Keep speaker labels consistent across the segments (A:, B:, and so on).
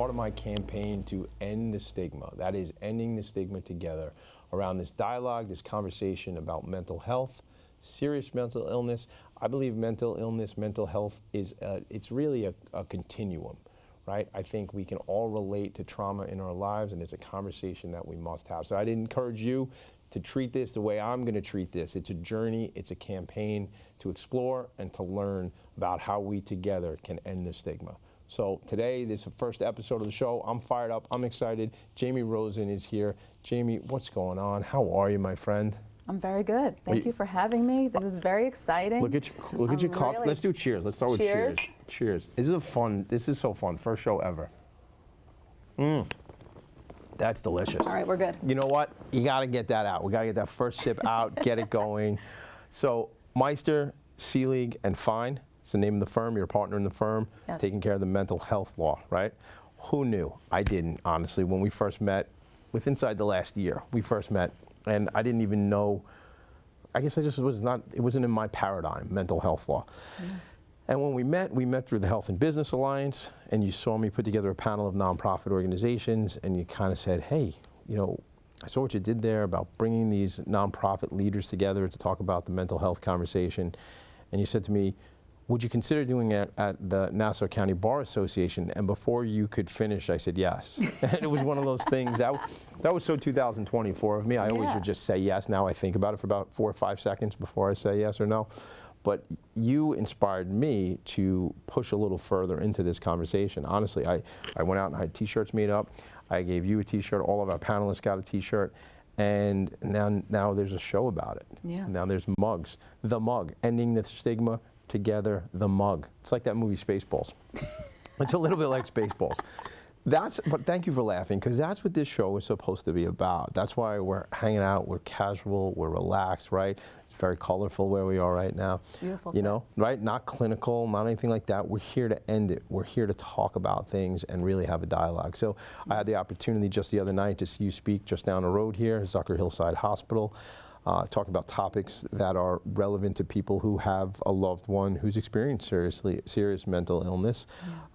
A: part of my campaign to end the stigma. That is ending the stigma together around this dialogue, this conversation about mental health, serious mental illness. I believe mental illness, mental health is, it's really a continuum, right? I think we can all relate to trauma in our lives, and it's a conversation that we must have. So I'd encourage you to treat this the way I'm going to treat this. It's a journey, it's a campaign to explore and to learn about how we together can end the stigma. So today, this is the first episode of the show. I'm fired up, I'm excited. Jamie Rosen is here. Jamie, what's going on? How are you, my friend?
B: I'm very good. Thank you for having me. This is very exciting.
A: Look at your coffee. Let's do cheers. Let's start with cheers. Cheers. This is so fun. First show ever. That's delicious.
B: All right, we're good.
A: You know what? You got to get that out. We got to get that first sip out, get it going. So Meister, Seelig, and Fine, it's the name of the firm. You're a partner in the firm,
B: yes.
A: Taking care of the mental health law, right? Who knew? I didn't, honestly. When we first met, inside the last year, we first met, and I didn't even know, I guess it wasn't in my paradigm, mental health law. And when we met through the Health and Business Alliance, and you saw me put together a panel of nonprofit organizations, and you kind of said, hey, you know, I saw what you did there about bringing these nonprofit leaders together to talk about the mental health conversation. And you said to me, would you consider doing it at the Nassau County Bar Association? And before you could finish, I said yes. And it was one of those things, that was so 2024 of me. I always would just say yes. Now I think about it for about 4 or 5 seconds before I say yes or no. But you inspired me to push a little further into this conversation. Honestly, I went out and I had t-shirts made up. I gave you a t-shirt. All of our panelists got a t-shirt. And now there's a show about it.
B: Yeah.
A: Now there's mugs. The mug, ending the stigma together, the mug. It's like that movie Spaceballs. It's a little bit like Spaceballs. But thank you for laughing, because that's what this show is supposed to be about. That's why we're hanging out, we're casual, we're relaxed, right? It's very colorful where we are right now.
B: It's beautiful.
A: You know, right? Not clinical, not anything like that. We're here to end it. We're here to talk about things and really have a dialogue. So I had the opportunity just the other night to see you speak just down the road here, Zucker Hillside Hospital. Talking about topics that are relevant to people who have a loved one who's experienced serious mental illness.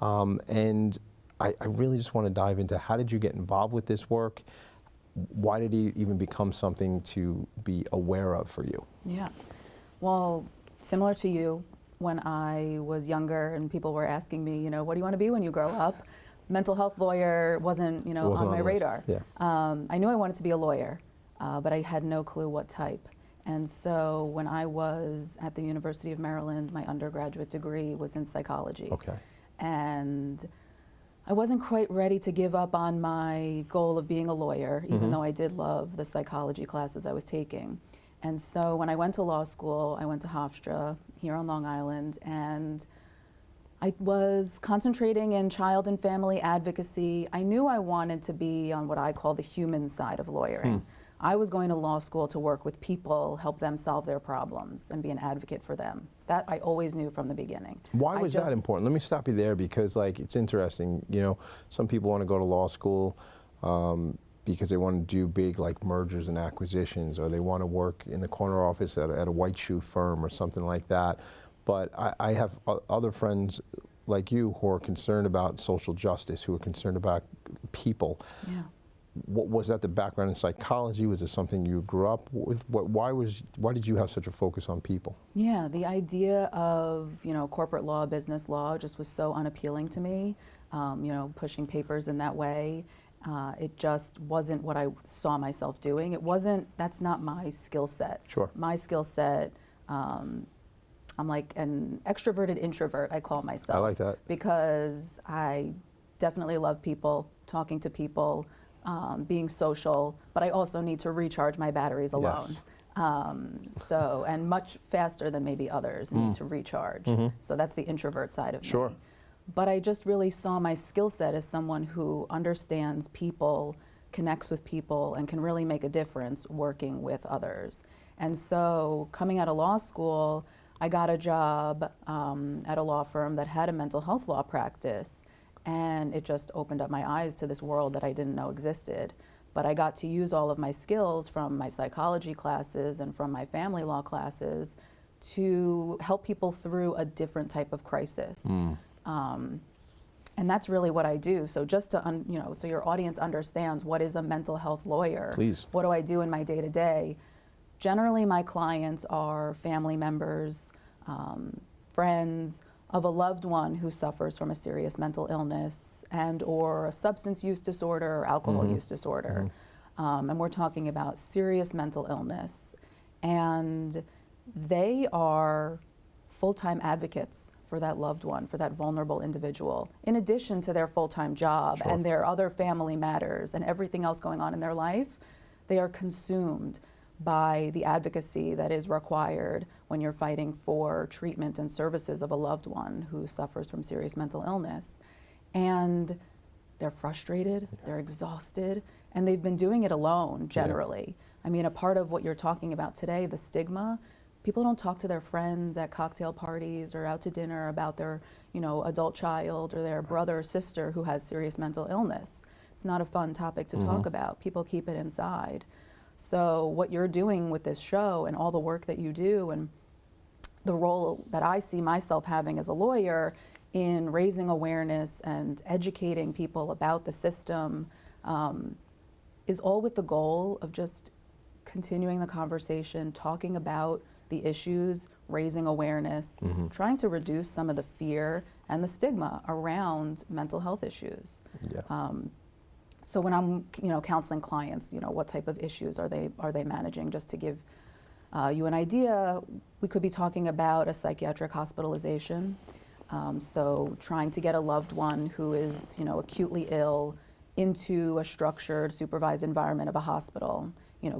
A: Yeah. And I really just want to dive into, how did you get involved with this work? Why did it even become something to be aware of for you?
B: Yeah. Well, similar to you, when I was younger and people were asking me, you know, what do you want to be when you grow up? Mental health lawyer wasn't, you know, on my radar.
A: Yeah.
B: I knew I wanted to be a lawyer. But I had no clue what type. And so when I was at the University of Maryland, my undergraduate degree was in psychology.
A: Okay.
B: And I wasn't quite ready to give up on my goal of being a lawyer, even though I did love the psychology classes I was taking. And so when I went to law school, I went to Hofstra here on Long Island, and I was concentrating in child and family advocacy. I knew I wanted to be on what I call the human side of lawyering. I was going to law school to work with people, help them solve their problems, and be an advocate for them. That I always knew from the beginning.
A: Why was that important? Let me stop you there, because like, it's interesting. You know, some people want to go to law school because they want to do big like mergers and acquisitions, or they want to work in the corner office at a white shoe firm or something like that. But I have other friends like you who are concerned about social justice, who are concerned about people. Yeah. What was that, the background in psychology? Was it something you grew up with? Why did you have such a focus on people? Yeah,
B: the idea of, you know, corporate law, business law just was so unappealing to me. You know, pushing papers in that way, it just wasn't what I saw myself doing. That's not my skill set.
A: Sure.
B: My skill set, I'm like an extroverted introvert, I call myself.
A: I like that.
B: Because I definitely love people, talking to people, being social, but I also need to recharge my batteries alone.
A: Yes.
B: And much faster than maybe others need to recharge. So that's the introvert side of me. But I just really saw my skill set as someone who understands people, connects with people, and can really make a difference working with others. And so coming out of law school, I got a job at a law firm that had a mental health law practice. And it just opened up my eyes to this world that I didn't know existed. But I got to use all of my skills from my psychology classes and from my family law classes to help people through a different type of crisis. And that's really what I do. So just to, so your audience understands, what is a mental health lawyer?
A: Please.
B: What do I do in my day-to-day? Generally, my clients are family members, friends of a loved one who suffers from a serious mental illness and or a substance use disorder or alcohol use disorder. And we're talking about serious mental illness. And they are full-time advocates for that loved one, for that vulnerable individual, in addition to their full-time job and their other family matters and everything else going on in their life. They are consumed by the advocacy that is required when you're fighting for treatment and services of a loved one who suffers from serious mental illness. And they're frustrated, they're exhausted, and they've been doing it alone generally. I mean, a part of what you're talking about today, the stigma, people don't talk to their friends at cocktail parties or out to dinner about their, adult child or their brother or sister who has serious mental illness. It's not a fun topic to talk about. People keep it inside. So what you're doing with this show and all the work that you do and the role that I see myself having as a lawyer in raising awareness and educating people about the system is all with the goal of just continuing the conversation, talking about the issues, raising awareness, trying to reduce some of the fear and the stigma around mental health issues. So when I'm, counseling clients, what type of issues are they managing? Just to give you an idea, we could be talking about a psychiatric hospitalization. So trying to get a loved one who is, acutely ill into a structured, supervised environment of a hospital.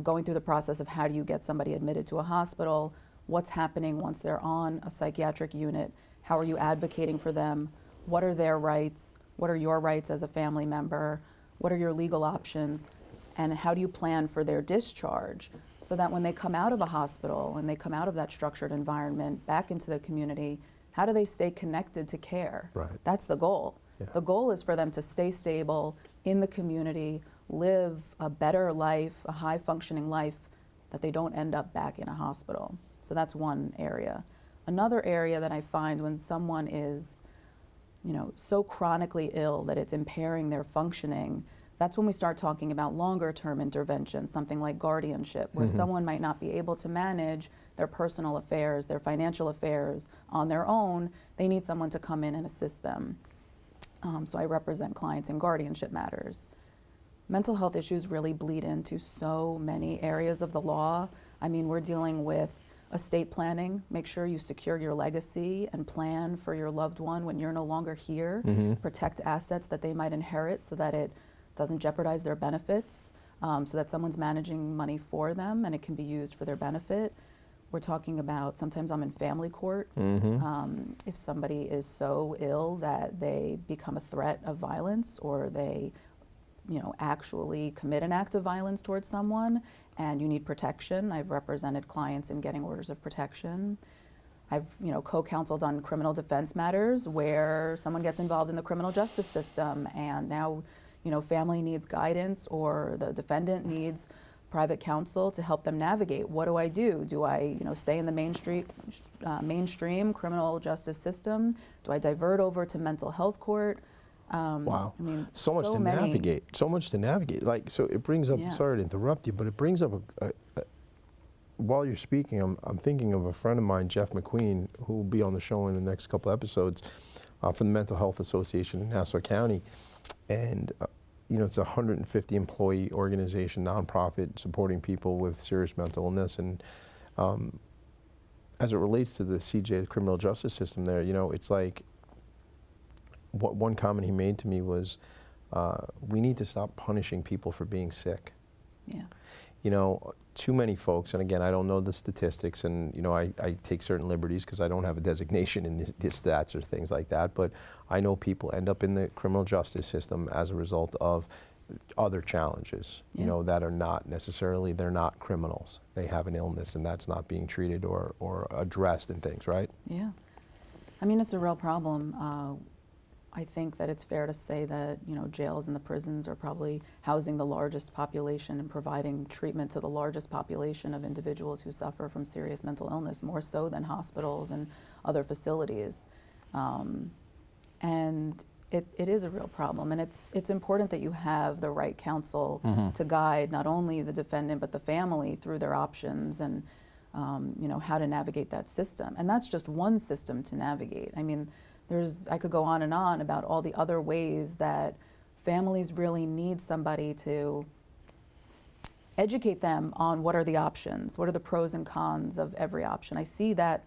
B: Going through the process of how do you get somebody admitted to a hospital, what's happening once they're on a psychiatric unit, how are you advocating for them, what are their rights, what are your rights as a family member, what are your legal options, and how do you plan for their discharge so that when they come out of a hospital and they come out of that structured environment back into the community, how do they stay connected to care? That's the goal. The goal is for them to stay stable in the community, live a better life, a high-functioning life, that they don't end up back in a hospital. So that's one area. Another area that I find when someone is, so chronically ill that it's impairing their functioning, that's when we start talking about longer-term interventions, something like guardianship, where someone might not be able to manage their personal affairs, their financial affairs on their own. They need someone to come in and assist them. So I represent clients in guardianship matters. Mental health issues really bleed into so many areas of the law. I mean, we're dealing with estate planning. Make sure you secure your legacy and plan for your loved one when you're no longer here. Protect assets that they might inherit so that it doesn't jeopardize their benefits, so that someone's managing money for them and it can be used for their benefit. We're talking about, sometimes I'm in family court. If somebody is so ill that they become a threat of violence or they actually commit an act of violence towards someone and you need protection. I've represented clients in getting orders of protection. I've co-counseled on criminal defense matters where someone gets involved in the criminal justice system and now family needs guidance or the defendant needs private counsel to help them navigate. What do I do? Do I stay in the mainstream criminal justice system? Do I divert over to mental health court?
A: Wow.
B: I mean,
A: so much to navigate. So much to navigate. So it brings up, sorry to interrupt you, but it brings up, while you're speaking, I'm thinking of a friend of mine, Jeff McQueen, who will be on the show in the next couple episodes from the Mental Health Association in Nassau County. And, it's a 150 employee organization, nonprofit, supporting people with serious mental illness. And as it relates to the CJ, the criminal justice system there, it's like, what one comment he made to me was, we need to stop punishing people for being sick. Too many folks, and again, I don't know the statistics, and I take certain liberties because I don't have a designation in the stats or things like that, but I know people end up in the criminal justice system as a result of other challenges, that are not necessarily, they're not criminals. They have an illness and that's not being treated or addressed and things, right? Yeah.
B: I mean, it's a real problem. I think that it's fair to say that, jails and the prisons are probably housing the largest population and providing treatment to the largest population of individuals who suffer from serious mental illness, more so than hospitals and other facilities. And it is a real problem, and it's important that you have the right counsel to guide not only the defendant but the family through their options and how to navigate that system. And that's just one system to navigate. I mean, I could go on and on about all the other ways that families really need somebody to educate them on what are the options, what are the pros and cons of every option. I see that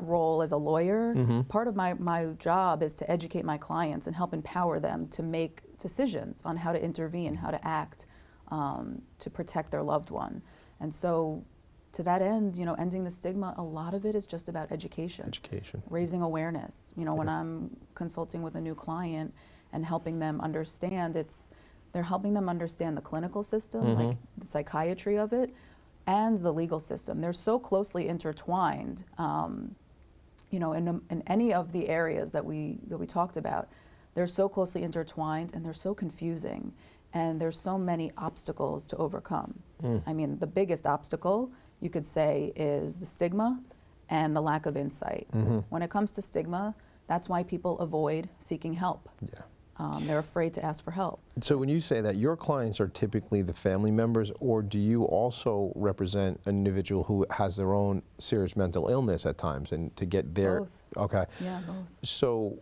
B: role as a lawyer. Part of my job is to educate my clients and help empower them to make decisions on how to intervene, how to act to protect their loved one. And so to that end, ending the stigma, a lot of it is just about education. Raising awareness. When I'm consulting with a new client and helping them understand, they're helping them understand the clinical system, like the psychiatry of it, and the legal system. They're so closely intertwined, in any of the areas that we talked about. They're so closely intertwined, and they're so confusing, and there's so many obstacles to overcome. I mean, the biggest obstacle, you could say, is the stigma and the lack of insight. When it comes to stigma, that's why people avoid seeking help. They're afraid to ask for help.
A: So when you say that, your clients are typically the family members, or do you also represent an individual who has their own serious mental illness at times, and to get their...
B: Both.
A: Okay.
B: Yeah, both.
A: So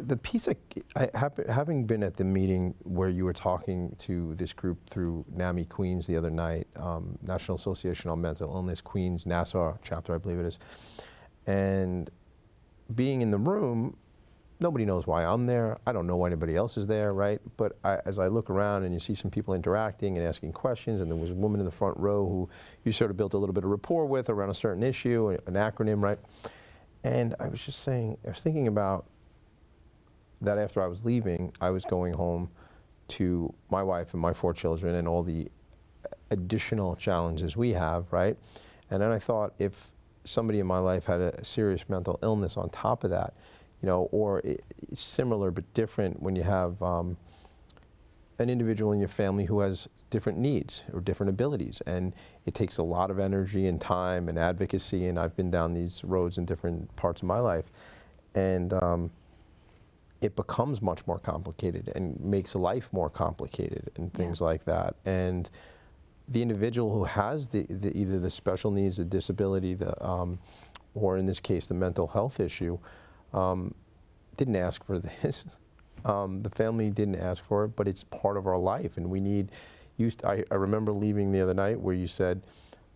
A: the piece, having been at the meeting where you were talking to this group through NAMI Queens the other night, National Association on Mental Illness Queens, Nassau chapter, I believe it is, and being in the room, nobody knows why I'm there. I don't know why anybody else is there, right? But as I look around and you see some people interacting and asking questions, and there was a woman in the front row who you sort of built a little bit of rapport with around a certain issue, an acronym, right? And I was just saying, I was thinking about that after I was leaving, I was going home to my wife and my 4 children and all the additional challenges we have, right? And then I thought, if somebody in my life had a serious mental illness on top of that, or similar but different, when you have an individual in your family who has different needs or different abilities, and it takes a lot of energy and time and advocacy, and I've been down these roads in different parts of my life, and it becomes much more complicated and makes life more complicated and things like that. And the individual who has either the special needs, the disability, or in this case the mental health issue, didn't ask for this. The family didn't ask for it, but it's part of our life, and we need. I remember leaving the other night where you said,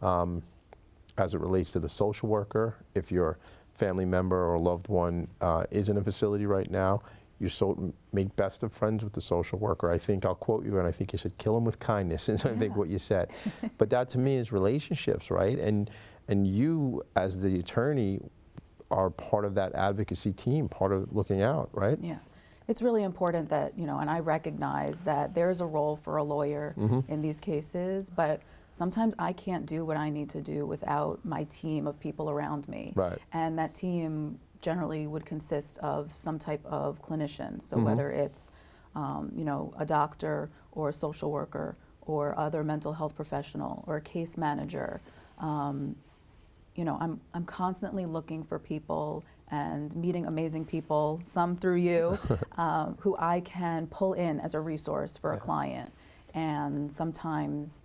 A: as it relates to the social worker, if your family member or loved one is in a facility right now, you make best of friends with the social worker. I think I'll quote you, and I think you said, "Kill them with kindness," is I think what you said. But that to me is relationships, right? And you, as the attorney, are part of that advocacy team, part of looking out, right?
B: Yeah. It's really important that, and I recognize that there's a role for a lawyer in these cases, but sometimes I can't do what I need to do without my team of people around me.
A: Right.
B: And that team generally would consist of some type of clinician. So whether it's, a doctor or a social worker or other mental health professional or a case manager, I'm constantly looking for people and meeting amazing people, some through you, who I can pull in as a resource for a client. And sometimes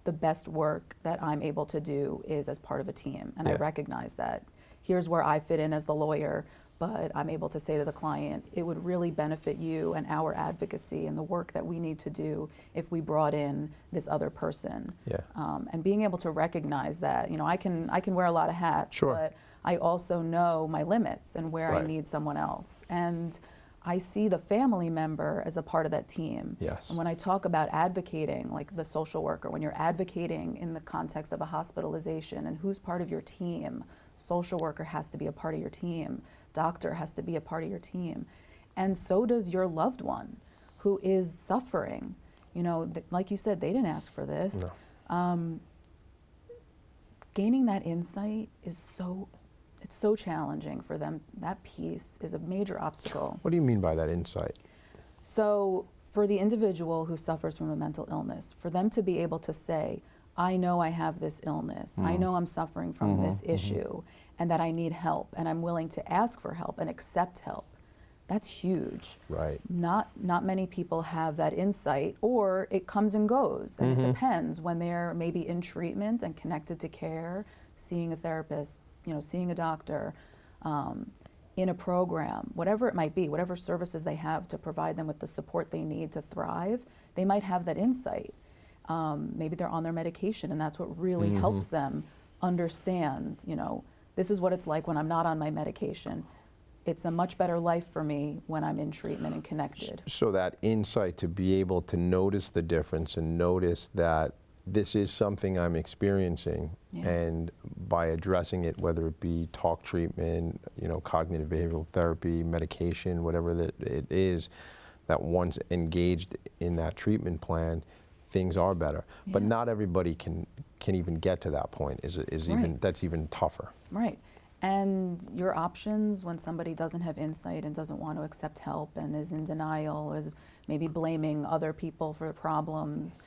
B: the best work that I'm able to do is as part of a team. And I recognize that. Here's where I fit in as the lawyer, but I'm able to say to the client, it would really benefit you and our advocacy and the work that we need to do if we brought in this other person. And being able to recognize that, I can wear a lot of hats, but I also know my limits and where I need someone else. And I see the family member as a part of that team. And when I talk about advocating, like the social worker, when you're advocating in the context of a hospitalization and who's part of your team, social worker has to be a part of your team, doctor has to be a part of your team, and so does your loved one who is suffering. Like you said, they didn't ask for this. Gaining that insight is so challenging for them. That piece is a major obstacle.
A: What do you mean by that insight?
B: So for the individual who suffers from a mental illness, for them to be able to say, I know I have this illness, I know I'm suffering from this issue, and that I need help, and I'm willing to ask for help and accept help. That's huge.
A: Right.
B: Not many people have that insight, or it comes and goes, and it depends when they're maybe in treatment and connected to care, seeing a therapist, seeing a doctor, in a program, whatever it might be, whatever services they have to provide them with the support they need to thrive, they might have that insight. Maybe they're on their medication, and that's what really helps them understand, this is what it's like when I'm not on my medication. It's a much better life for me when I'm in treatment and connected.
A: So that insight to be able to notice the difference and notice that this is something I'm experiencing, and by addressing it, whether it be talk treatment, cognitive behavioral therapy, medication, whatever that it is, that once engaged in that treatment plan, things are better. But not everybody can even get to that point. That's even tougher.
B: Right. And your options when somebody doesn't have insight and doesn't want to accept help and is in denial, or is maybe blaming other people for problems,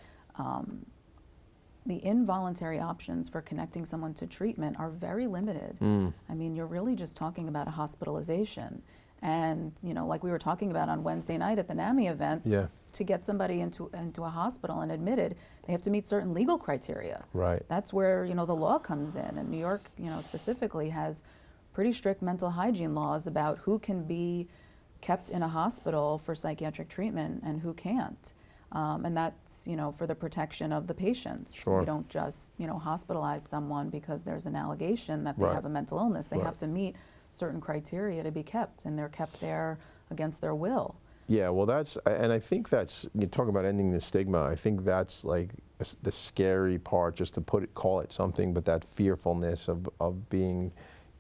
B: the involuntary options for connecting someone to treatment are very limited. I mean, you're really just talking about a hospitalization. And, like we were talking about on Wednesday night at the NAMI event, to get somebody into a hospital and admitted, they have to meet certain legal criteria.
A: Right.
B: That's where, the law comes in. And New York, specifically has pretty strict mental hygiene laws about who can be kept in a hospital for psychiatric treatment and who can't. And that's, for the protection of the patients.
A: Sure.
B: You don't just, hospitalize someone because there's an allegation that they have a mental illness. They have to meet certain criteria to be kept, and they're kept there against their will.
A: Yeah, well, and I think that's, you talk about ending the stigma, I think that's like the scary part, just to call it something, but that fearfulness of being,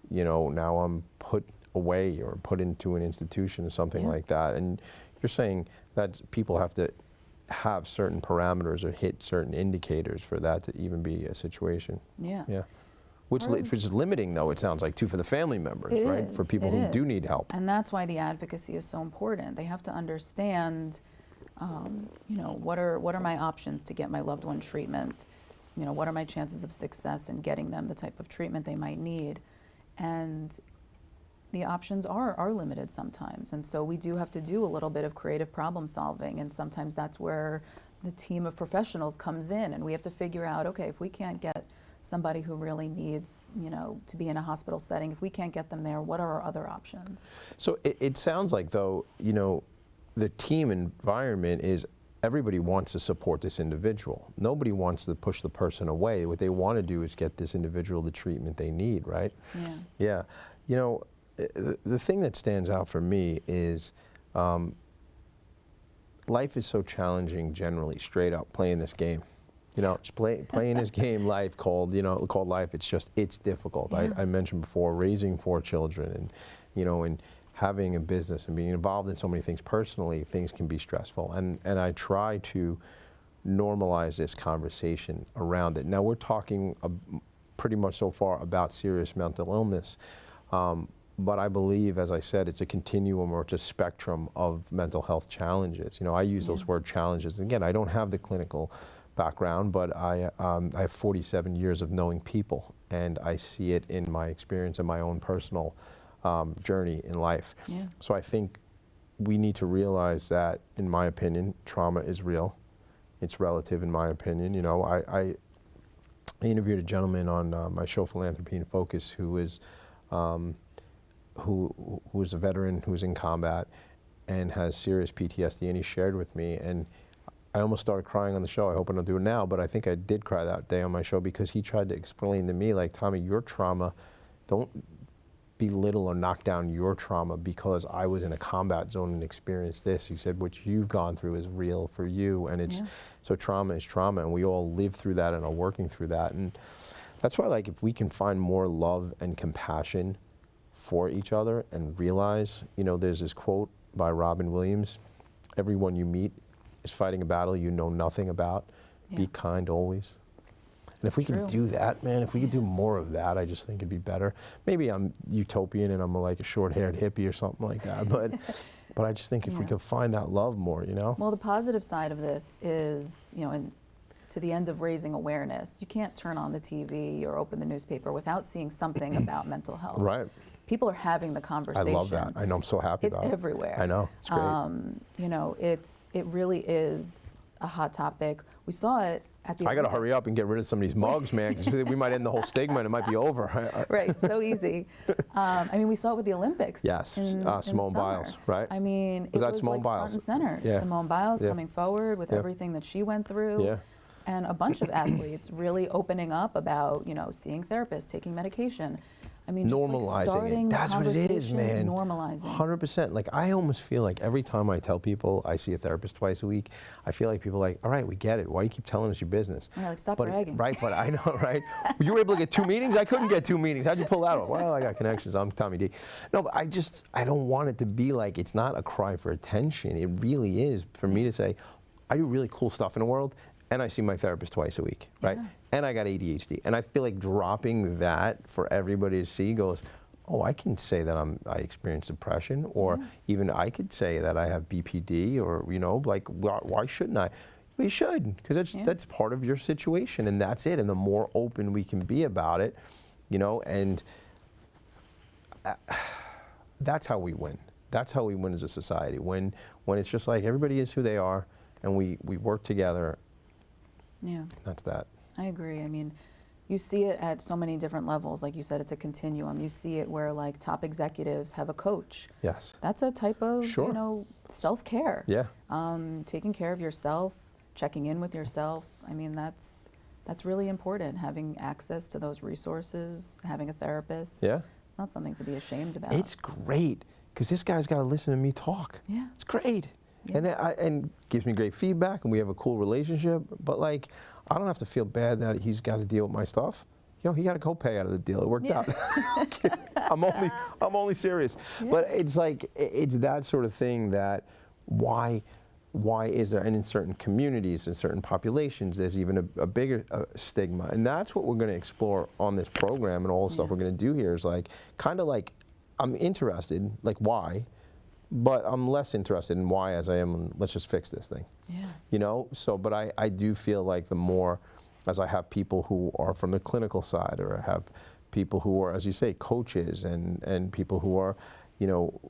A: now I'm put away or put into an institution or something like that. And you're saying that people have to have certain parameters or hit certain indicators for that to even be a situation. Yeah. Which is limiting, though, it sounds like, too, for the family members, right? For people who do need help.
B: And that's why the advocacy is so important. They have to understand, what are my options to get my loved one treatment? What are my chances of success in getting them the type of treatment they might need? And the options are limited sometimes. And so we do have to do a little bit of creative problem solving. And sometimes that's where the team of professionals comes in. And we have to figure out, okay, if we can't get somebody who really needs, to be in a hospital setting, if we can't get them there, what are our other options? So
A: it sounds like, though, the team environment is everybody wants to support this individual. Nobody wants to push the person away. What they want to do is get this individual the treatment they need, right? Yeah. The thing that stands out for me is life is so challenging generally, straight up, playing this game. Just playing this game, life called life. It's difficult. I mentioned before, raising 4 children, and having a business and being involved in so many things personally, things can be stressful. And I try to normalize this conversation around it. Now we're talking pretty much so far about serious mental illness, but I believe, as I said, it's a continuum or it's a spectrum of mental health challenges. I use those word challenges. Again, I don't have the clinical background, but I have 47 years of knowing people, and I see it in my experience and my own personal journey in life. So I think we need to realize that, in my opinion, trauma is real. It's relative, in my opinion. I interviewed a gentleman on my show Philanthropy in Focus who is a veteran who was in combat and has serious PTSD, and he shared with me, and I almost started crying on the show. I hope I don't do it now, but I think I did cry that day on my show because he tried to explain to me, like, Tommy, your trauma, don't belittle or knock down your trauma because I was in a combat zone and experienced this. He said, what you've gone through is real for you, and so trauma is trauma, and we all live through that and are working through that. And that's why, like, if we can find more love and compassion for each other and realize, there's this quote by Robin Williams, everyone you meet is fighting a battle you know nothing about. Be kind always. And if we could do that, man, if we could do more of that, I just think it'd be better. Maybe I'm utopian and I'm like a short-haired hippie or something like that, but I just think if we could find that love more,
B: Well, the positive side of this is, and to the end of raising awareness. You can't turn on the TV or open the newspaper without seeing something about mental health.
A: Right.
B: People are having the
A: I
B: conversation.
A: love that. I know. I'm so happy
B: It's
A: about it.
B: everywhere.
A: I know. It's great.
B: You know, it really is a hot topic. We saw it at the
A: I got to
B: Olympics.
A: hurry up and get rid of some of these mugs, man, because we might end the whole stigma and it might be over.
B: Right, so easy. I mean, we saw it with the Olympics.
A: Yes,
B: in the
A: Simone
B: summer.
A: Biles, right?
B: I mean, it
A: that
B: was
A: Simone
B: like
A: Biles?
B: front and center.
A: Yeah.
B: Simone Biles
A: Yeah.
B: coming forward with
A: Yeah.
B: everything that she went through.
A: Yeah.
B: And a bunch of athletes really opening up about, seeing therapists, taking medication. I mean, just like
A: Normalizing
B: starting
A: it.
B: the
A: That's what it is,
B: conversation,
A: man.
B: Normalizing.
A: 100%. Like, I almost feel like every time I tell people I see a therapist twice a week, I feel like people are like, all right, we get it. Why do you keep telling us your business?
B: Yeah, like, stop
A: But-
B: bragging.
A: Right, but I know, right? You were able to get 2 meetings? I couldn't get 2 meetings. How'd you pull that off? Well, I got connections. I'm Tommy D. No, but I don't want it to be like, it's not a cry for attention. It really is for me to say, I do really cool stuff in the world, and I see my therapist twice a week, right?
B: Yeah.
A: And I got ADHD. And I feel like dropping that for everybody to see goes, oh, I can say that I experience depression, or even I could say that I have BPD, or, like, why shouldn't I? Well, you should, because that's part of your situation, and that's it. And the more open we can be about it, and that's how we win. That's how we win as a society. When it's just like everybody is who they are, and we work together.
B: Yeah.
A: That's that.
B: I agree. I mean, you see it at so many different levels. Like you said, it's a continuum. You see it where like top executives have a coach.
A: Yes.
B: That's a type of,
A: Sure.
B: self-care.
A: Yeah.
B: Taking care of yourself, checking in with yourself. I mean, that's really important. Having access to those resources, having a therapist.
A: Yeah.
B: It's not something to be ashamed about.
A: It's great, because this guy's got to listen to me talk.
B: Yeah.
A: It's great.
B: Yeah.
A: And gives me great feedback, and we have a cool relationship. But like, I don't have to feel bad that he's got to deal with my stuff. He got a copay out of the deal. It worked out. I'm only serious.
B: Yeah.
A: But it's like, it's that sort of thing that why is there, and in certain communities, in certain populations, there's even a bigger stigma. And that's what we're going to explore on this program, and all the stuff we're going to do here is like, kind of like, I'm interested, like why, but I'm less interested in why as I am in, let's just fix this thing.
B: Yeah.
A: But I do feel like the more, as I have people who are from the clinical side, or I have people who are, as you say, coaches, and people who are,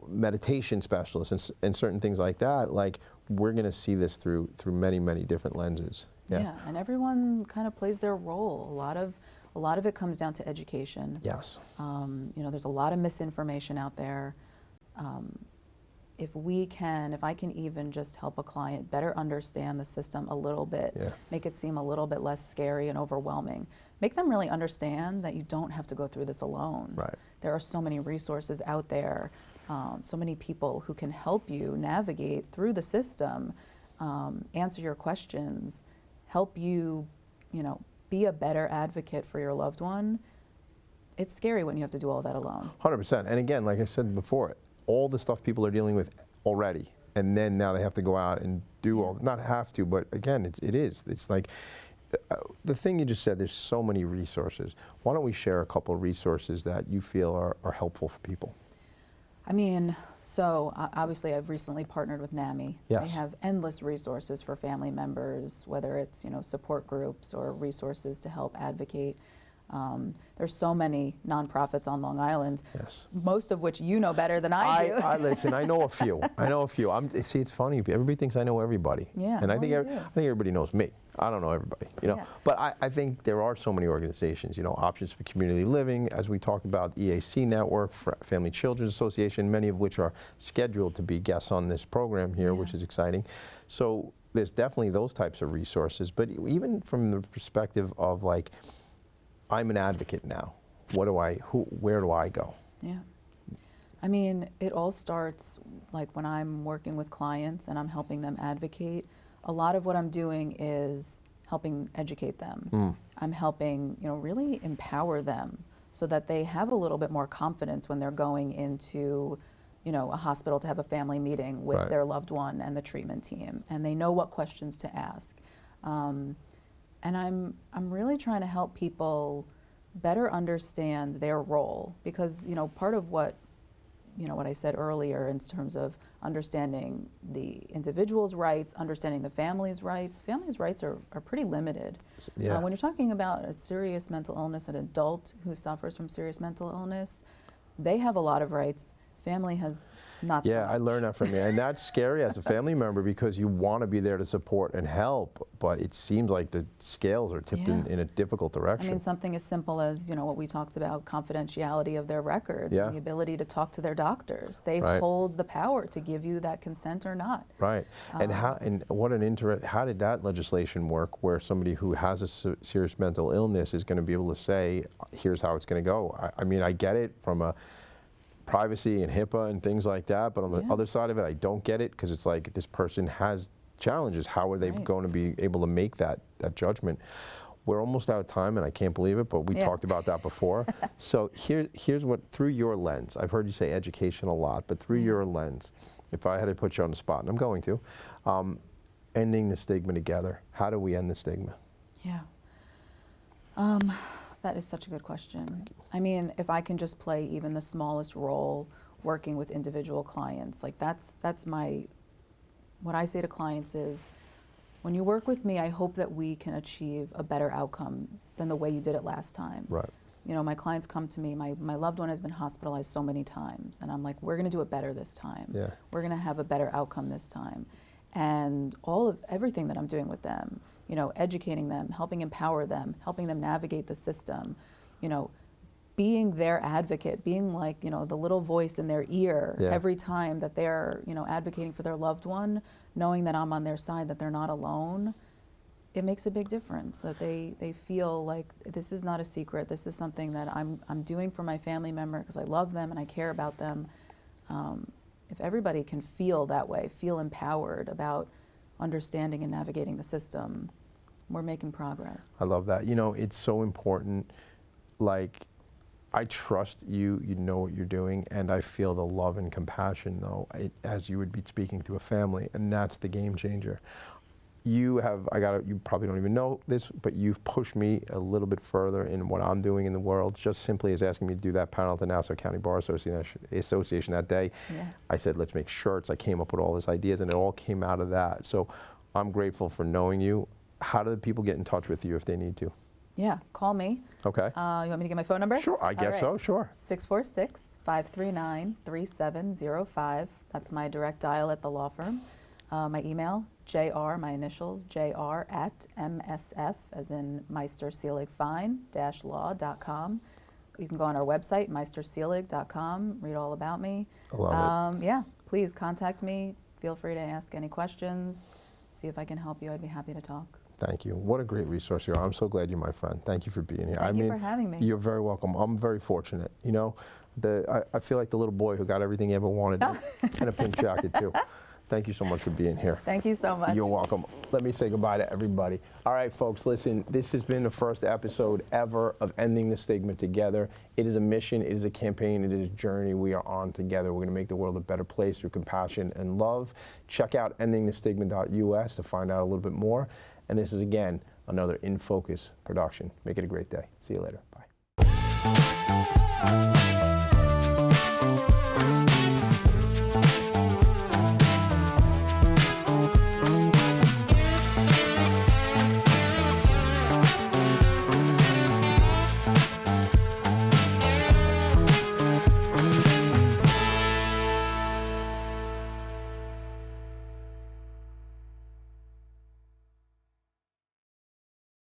A: meditation specialists and certain things like that, like, we're going to see this through many, many different lenses.
B: Yeah, and everyone kind of plays their role. A lot of it comes down to education.
A: Yes.
B: There's a lot of misinformation out there. If I can even just help a client better understand the system a little bit, make it seem a little bit less scary and overwhelming, make them really understand that you don't have to go through this alone.
A: Right.
B: There are so many resources out there, so many people who can help you navigate through the system, answer your questions, help you, be a better advocate for your loved one. It's scary when you have to do all that alone.
A: 100%. And again, like I said before, all the stuff people are dealing with already, and then now they have to go out and do all, not have to, but again, it is. It's like, the thing you just said, there's so many resources. Why don't we share a couple of resources that you feel are helpful for people?
B: I mean, so obviously I've recently partnered with NAMI.
A: Yes.
B: They have endless resources for family members, whether it's, support groups or resources to help advocate. There's so many nonprofits on Long Island,
A: Yes.
B: most of which you know better than I do.
A: I listen. I know a few. See, it's funny. Everybody thinks I know everybody.
B: Yeah,
A: And I
B: well,
A: think
B: you
A: I
B: do.
A: think everybody knows me. I don't know everybody.
B: Yeah.
A: But I think there are so many organizations. Options for Community Living, as we talked about, EAC Network, Family Children's Association, many of which are scheduled to be guests on this program here, which is exciting. So there's definitely those types of resources. But even from the perspective of like, I'm an advocate now. Where do I go?
B: Yeah. I mean, it all starts like when I'm working with clients and I'm helping them advocate. A lot of what I'm doing is helping educate them. I'm helping, really empower them so that they have a little bit more confidence when they're going into, a hospital to have a family meeting with their loved one and the treatment team, and they know what questions to ask. And I'm really trying to help people better understand their role, because part of what what I said earlier in terms of understanding the individual's rights, understanding the family's rights. Family's rights are pretty limited.
A: Yeah.
B: When you're talking about a serious mental illness, an adult who suffers from serious mental illness, they have a lot of rights. Family has not so
A: Yeah,
B: much.
A: I learned that from you. And that's scary as a family member because you want to be there to support and help, but it seems like the scales are tipped in a difficult direction.
B: I mean, something as simple as, what we talked about, confidentiality of their records, and the ability to talk to their doctors. They hold the power to give you that consent or not.
A: Right. And how did that legislation work where somebody who has a serious mental illness is going to be able to say, here's how it's going to go? I mean, I get it from a privacy and HIPAA and things like that, but on the other side of it, I don't get it because it's like this person has challenges. How are they going to be able to make that judgment? We're almost out of time, and I can't believe it, but we talked about that before. So here's what, through your lens, I've heard you say education a lot, but through your lens, if I had to put you on the spot, and I'm going to, ending the stigma together. How do we end the stigma?
B: Yeah. That is such a good question. I mean, if I can just play even the smallest role working with individual clients, like that's what I say to clients is, when you work with me, I hope that we can achieve a better outcome than the way you did it last time.
A: Right.
B: My clients come to me, my loved one has been hospitalized so many times, and I'm like, we're gonna do it better this time.
A: Yeah.
B: We're gonna have a better outcome this time. And everything that I'm doing with them, educating them, helping empower them, helping them navigate the system, being their advocate, being like, the little voice in their ear every time that they're, advocating for their loved one, knowing that I'm on their side, that they're not alone, it makes a big difference, that they feel like this is not a secret, this is something that I'm doing for my family member because I love them and I care about them. If everybody can feel that way, feel empowered about understanding and navigating the system, we're making progress.
A: I love that. It's so important. Like, I trust you know what you're doing, and I feel the love and compassion, though, as you would be speaking to a family, and that's the game changer. You probably don't even know this, but you've pushed me a little bit further in what I'm doing in the world, just simply as asking me to do that panel at the Nassau County Bar Association that day. Yeah. I said, let's make shirts. I came up with all these ideas, and it all came out of that. So I'm grateful for knowing you. How do people get in touch with you if they need to?
B: Yeah, call me.
A: Okay.
B: You want me to get my phone number?
A: Sure, I guess so, sure.
B: 646-539-3705. That's my direct dial at the law firm. My email, JR, my initials, JR@MSF, as in meisterseelig-fine-law.com. You can go on our website, meisterseelig.com, read all about me.
A: I love it.
B: Yeah, please contact me. Feel free to ask any questions. See if I can help you. I'd be happy to talk.
A: Thank you. What a great resource you are. I'm so glad you're my friend. Thank you for being here.
B: Thank you for having me.
A: You're very welcome. I'm very fortunate. I feel like the little boy who got everything he ever wanted and a pink jacket too. Thank you so much for being here.
B: Thank you so much.
A: You're welcome. Let me say goodbye to everybody. All right, folks, listen, this has been the first episode ever of Ending the Stigma Together. It is a mission, it is a campaign, it is a journey we are on together. We're going to make the world a better place through compassion and love. Check out endingthestigma.us to find out a little bit more. And this is, again, another In Focus production. Make it a great day. See you later. Bye.